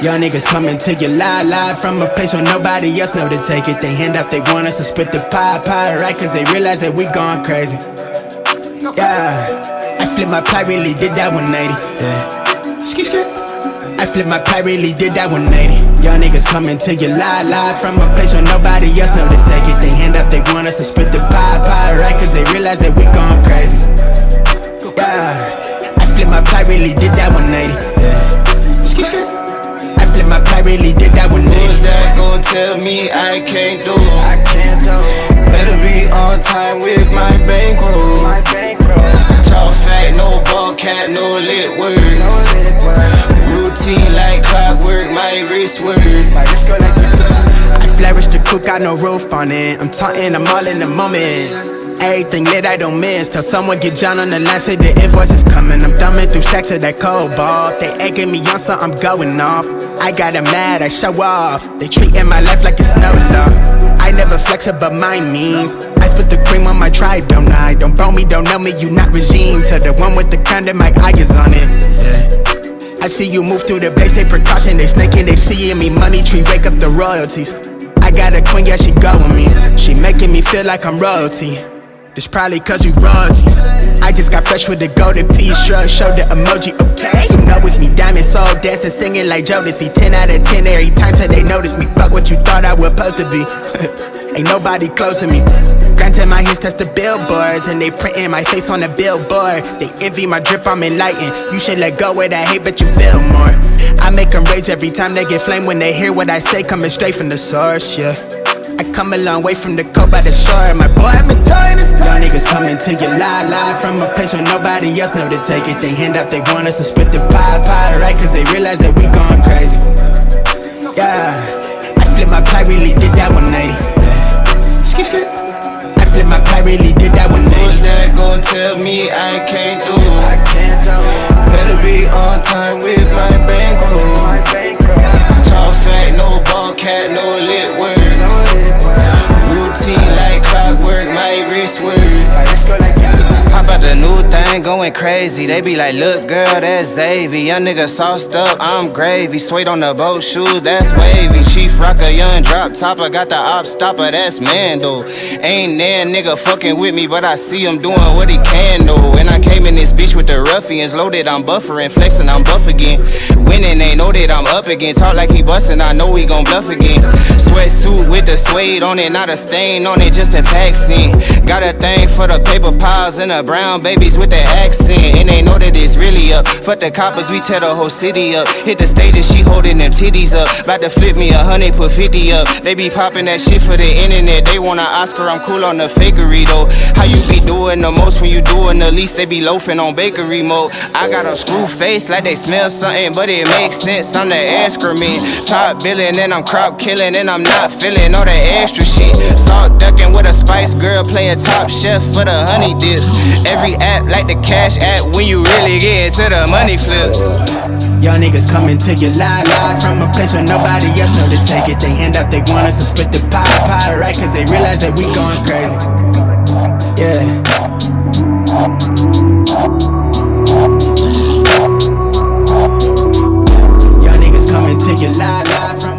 Young niggas coming to you live from a place where nobody else know to take it. They hand out, they want us to split the pie, right? Cause they realize that we gone crazy. Yeah, I flipped my pie, really did that 180. Yeah. I flipped my pie, really did that 180. Young niggas coming to you live from a place where nobody else know to take it. They hand out, they want us to split the pie, right? Cause they realize that we gone crazy. Yeah, I flipped my pie, really did that 180. Yeah. I flipped my pie, really did that 180. Who's that gon' tell me I can't do? Better be on time with my bankroll. Talk fat, no ball cap, no lit word. Routine like clockwork, my wrist word. I flourish the cook, got no roof on it. I'm taunting, I'm all in the moment. Everything lit, I don't miss. Tell someone get John on the line, say the invoice is coming. I'm thumbing through stacks of that cold ball. If they egging me on, so I'm going off. I got them mad, I show off. They treating my life like it's no law. I never flex it, but my means. I spit the cream on my tribe, don't I? Don't bone me, don't know me, you not regime. To the one with the crown that my eye is on it. Yeah. I see you move through the base, they precaution, they snaking, they seeing me. Money tree, wake up the royalties. I got a queen, yeah, she go with me. She making me feel like I'm royalty. This probably cause you royalty. I just got fresh with the golden piece, shrug, show the emoji, okay? You know it's me, diamond soul, dancing, singing like Jodeci. 10 out of 10 every time till they notice me. Fuck what you thought I was supposed to be. Ain't nobody close to me. Granted my hits touch the billboards, and they printing my face on the billboard. They envy my drip, I'm enlightened. You should let go of that hate, but you feel more. I make them rage every time they get flame when they hear what I say, coming straight from the source, yeah. I come a long way from the coast by the shore. My boy, I'm enjoying this. Young niggas coming to you live from a place where nobody else know to take it. They hand out, they want us to split the pie, right? Cause they realize that we gone crazy. Yeah, I flipped my pie, really did that 180. Yeah. I flipped my pie, really did that 180. Who's that gon' tell me I can't do? Better be on time with my bankroll. Talk fat, no ball cap, no lit word. Routine like clockwork, my wrist word. Hop out the new thing, going crazy. They be like, look girl, that's Xavier. Young nigga sauced up, I'm gravy. Suede on the boat shoes, that's wavy. Chief rocker, young drop topper. Got the op stopper, that's Mando. Ain't there nigga fucking with me, but I see him doing what he can do. And I came in this bitch with the ruffians. Loaded, I'm buffering, flexing, I'm buff again. Winning, they know that I'm up again. Talk like he bustin', I know he gon' bluff again. Sweatsuit with the suede on it, not a stain on it, just a vaccine. Got a thing for the paper piles and the brown babies with the accent. And they know that it's really up. Fuck the coppers, we tear the whole city up. Hit the stage and she holding them titties up. About to flip me 100, put 50 up. They be popping that shit for the internet. They want an Oscar, I'm cool on the fakery though. How you be doing the most when you doing the least? They be loafing on bakery mode. I got a screw face like they smell something, but it makes sense. I'm the excrement. Top billing and I'm crop killing, and I'm not feeling all that extra shit. Salt ducking with a spice girl, playing top chef for the honey dips. Every app like the cash app when you really get into the money flips. Young niggas coming to you live from a place where nobody else know to take it. They hand out, they want us to split the pie, right? Cause they realize that we going crazy. Yeah. Young niggas coming to you live from